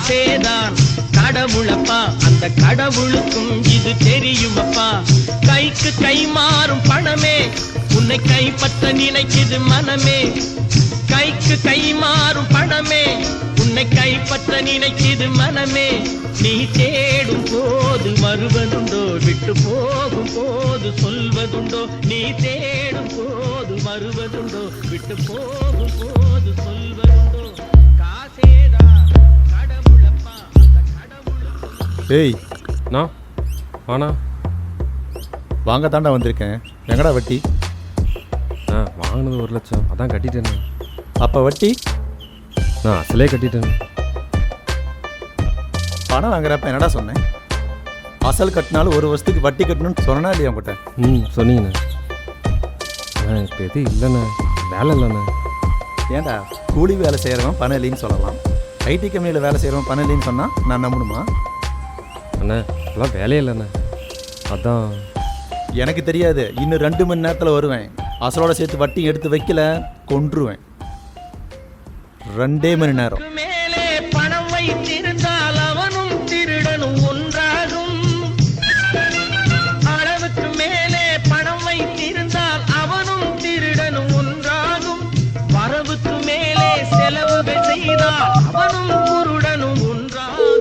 காசேதான் கடவுளப்பா, அந்த கடவுளுக்கும் இது தெரியுமப்பா. கைக்கு கை மாறும் பணமே உன்னை கைப்பற்ற நினைக்குது மனமே. கைக்கு கை மாறும் பணமே உன்னை கைப்பற்ற நினைக்குது மனமே. நீ தேடும் போது வருவதுண்டோ, விட்டு போகும் போது சொல்வதுண்டோ. நீ தேடும் போது வருவதுண்டோ, விட்டு போகும் போது சொல்வதுண்டோ. காசேதான் கடவுளப்பா, அந்த கடவுளுக்கும். ஏய் நான் ஆனா வாங்க தாண்டா வந்திருக்கேன். எங்கடா வட்டி? வாங்கினது 1 லட்சம், அதான் கட்டிட்டேண்ணே. அப்போ வட்டி? நான் அசலே கட்டிட்டேன். பணம் வாங்குறப்ப என்னடா சொன்னேன்? அசல் கட்டினாலும் 1 வருஷத்துக்கு வட்டி கட்டணும்னு சொன்னா இல்லையா உங்கள்கிட்ட? சொன்னீங்கண்ணே. இப்போ எது இல்லைண்ணே, வேலை இல்லைண்ணே. ஏன்டா கூலி வேலை செய்கிறவன் பணம் இல்லைன்னு சொல்லலாம், ஐடி கம்பெனியில் வேலை செய்கிறவன் பணம் இல்லைன்னு சொன்னால் நான் நம்பணுமா? அண்ணே அதெல்லாம் வேலையே இல்லைண்ணே, அதான். எனக்கு தெரியாது, இன்னும் 2 மணி நேரத்தில் வருவேன். அசலோட சேர்த்து வட்டி எடுத்து வைக்கல கொன்றுவேன். 2 மணி நேரம். மேலே பணம் வைத்திருந்தால் அவனும் திருடனும் ஒன்றாகும். அளவுக்கு மேலே பணம் வைத்திருந்தால் அவனும் திருடனும் ஒன்றாகும். வரவுக்கு மேலே செலவுகள் செய்தால் அவனும் குருடனும் ஒன்றாகும்.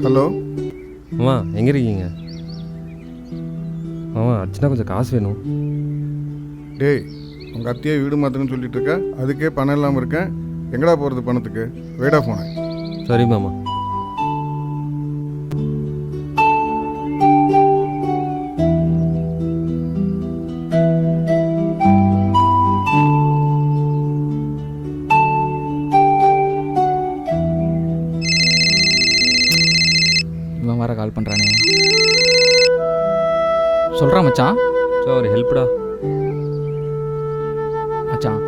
ஹலோ அம்மா எங்கே இருக்கீங்க? ஆமாம் அர்ச்சனா கொஞ்சம் காசு வேணும். டேய், உங்கள் அத்தையை வீடு மாற்றணும்னு சொல்லிட்டு இருக்க, அதுக்கே பணம் இல்லாமல் இருக்கேன். எங்கடா போகிறது பணத்துக்கு? வேடா போனேன். சரி மாமா. இவன் வர கால் பண்ணுறானே. சொல்கிறான் மச்சான். சார் ஒரு ஹெல்ப்டா மச்சான்,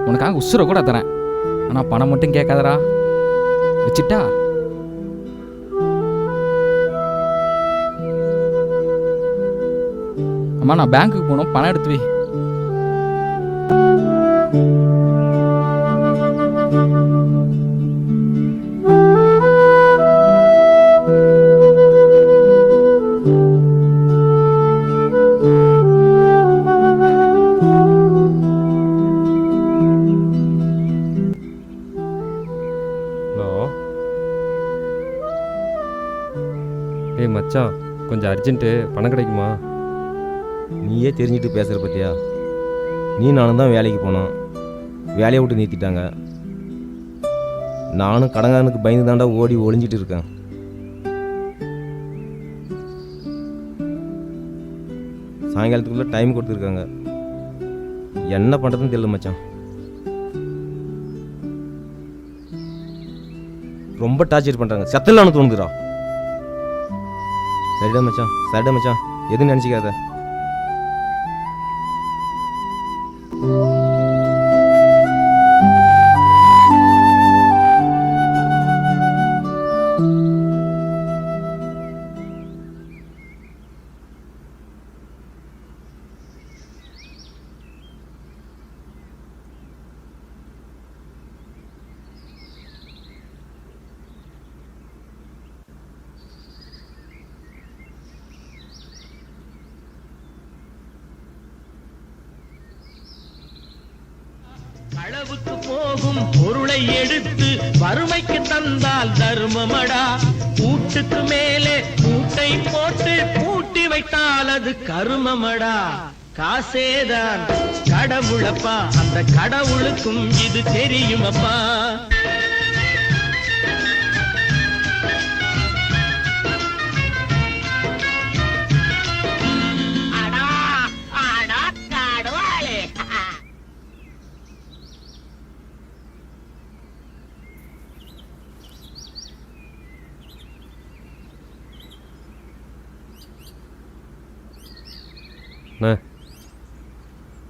உனக்காக உசுரை கூட தரேன், ஆனால் பணம் மட்டும் கேட்காதடா. வச்சுட்டா? அம்மா நான் பேங்க்குக்கு போகணும், பணம் எடுத்து வை. ஹலோ. ஏய் மச்சான், கொஞ்சம் அர்ஜென்ட்டு, பணம் கிடைக்குமா? நீயே தெரிஞ்சுட்டு பேசுகிற பற்றியா? நீ நானும் தான் வேலைக்கு போனோம், வேலையை விட்டு நிறுத்திட்டாங்க. நானும் கடங்காரனுக்கு பயந்து தாண்டா ஓடி ஒளிஞ்சிட்டு இருக்கேன். சாயங்காலத்துக்குள்ளே டைம் கொடுத்துருக்காங்க. என்ன பண்ணுறதுன்னு தெரியல மச்சான். ரொம்ப டார்ச்சர் பண்ணுறாங்க, செத்தலான்னு தோணுதுடா. சரிடா மச்சான், எதுவும் நினச்சிக்காத. அளவுக்கு போகும் பொருளை எடுத்து வறுமைக்கு தந்தால் தர்மமடா. கூட்டுக்கு மேலே கூட்டை போட்டு பூட்டி வைத்தால் அது கருமமடா. காசேதான் கடவுளப்பா, அந்த கடவுளுக்கும் இது தெரியுமப்பா.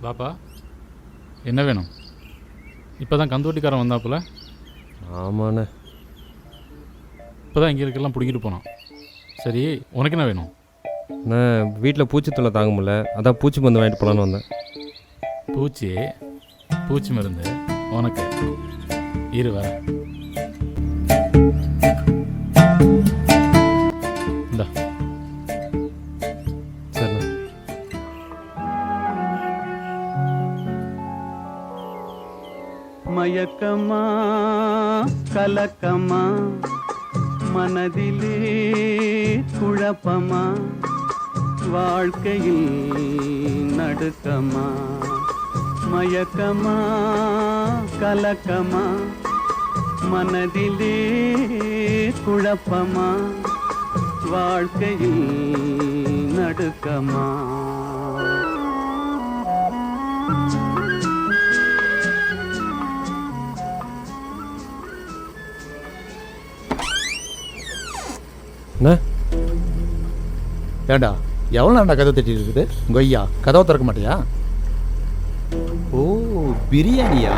பாப்பா என்ன வேணும்? இப்போ தான் கந்தூட்டிக்காரன் வந்தாப்புல. ஆமாண்ணே. இப்போ தான் இங்கே இருக்கலாம் பிடிக்கிட்டு போனான். சரி, உனக்கு என்ன வேணும்? நான் வீட்டில் பூச்சி தொல்லை தாங்க முடியல, அதான் பூச்சி மருந்து வாங்கிட்டு போகலான்னு வந்தேன். பூச்சி மருந்து உனக்கு இரு வர. இந்தா. சரிண்ணா. மயக்கமா கலக்கமா மனதிலே குழப்பமா வாழ்க்கையில் நடுக்கமா மயக்கமா கலக்கமா மனதிலே குழப்பமா வாழ்க்கையில் நடுக்கமா. அண்ணா, ஏண்டா எவ்வளோ நாண்டா கதவை தட்டிட்டு இருக்குது கொய்யா, கதவை திறக்க மாட்டியா? ஓ பிரியாணியா?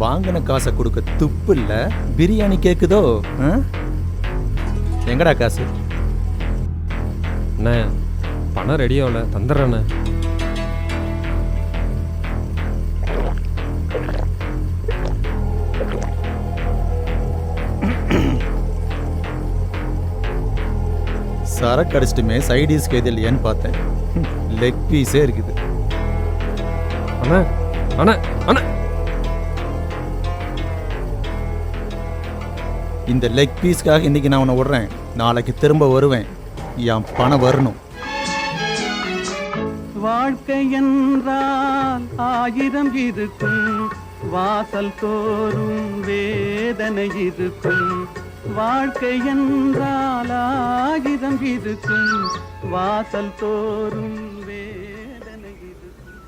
வாங்கின காசை கொடுக்க துப்பு இல்லை, பிரியாணி கேட்குதோ? எங்கடா காசு? அண்ணா பணம் ரெடி ஆகல, தந்துடுறேண்ணே. சரக்கு அடிச்சிட்டுமே சைடிஸ்க்கு எது இல்லையான்னு பார்த்தேன், லெக் பீஸே இருக்குது. அண்ணா அண்ணா அண்ணா, இந்த லெக் பீஸ்க்காக இன்னைக்கு நான் உன்னை விடுறேன், நாளைக்கு திரும்ப வருவேன், என் பணம் வரணும். வாழ்க்கை என்றால் 1000 இருக்கும், வாசல் தோறும் வேதனை இருக்கும். வாழ்க்கை என்றால் 1000 இருக்கும், வாசல் தோறும் வேதனை இருக்கும்.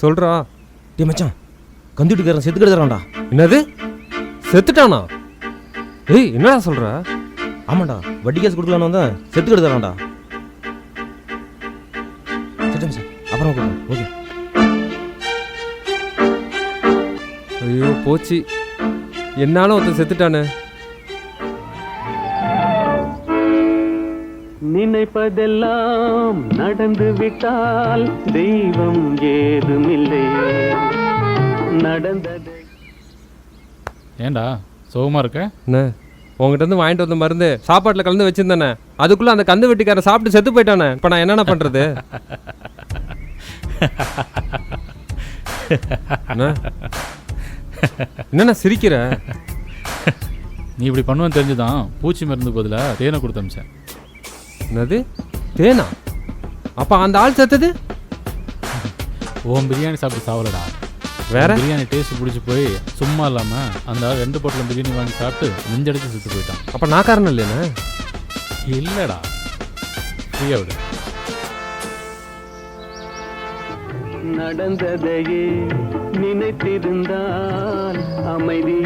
சொல்கிறா. டே மச்சான், கந்துட்டுக்காரன் செத்து கிடக்குறான்டா. என்னது, செத்துட்டானா? ஏய் என்னடா சொல்கிற? ஆமாண்டா, வட்டி காசு கொடுக்கலான்னு வந்தேன், செத்து கிடக்குறான்டா. சரி மச்சான், அப்புறம் கொடுக்குறேன். ஓகே. ஐயோ போச்சு, என்னாலும் ஒருத்தன் செத்துட்டானே. நினைப்பதெல்லாம் நடந்து விட்டால் தெய்வம் ஏதுமில்லை, நடந்தது. ஏண்டா சோகமாக இருக்க? அண்ணே உங்ககிட்ட இருந்து வாங்கிட்டு வந்த மருந்து சாப்பாட்டில் கலந்து வச்சிருந்தானே, அதுக்குள்ளே அந்த கந்து வெட்டிக்காரன் சாப்பிட்டு செத்து போயிட்டானே. இப்போ நான் என்னென்ன பண்ணுறது? என்னண்ணா சிரிக்கிற? நீ இப்படி பண்ணுவேன்னு தெரிஞ்சுதான் பூச்சி மருந்து பதிலாக தேனை கொடுத்து அமிச்சேன். என்னது தேனா? அப்போ அந்த ஆள் செத்தது ஓம் பிரியாணி சாப்பிட்டு சாவலடா, வேற? பிரியாணி டேஸ்ட் பிடிச்சி போய் சும்மா இல்லாமல் அந்த ஆள் 2 பொட்டலம் பிரியாணி வாங்கி சாப்பிட்டு நெஞ்சடிச்சு செத்து போயிட்டான். அப்போ நான் காரணம் இல்லைண்ணே? இல்லைடா, ஃப்ரீயாக விடு. நடந்ததையே நினைத்திருந்தால் அமைதி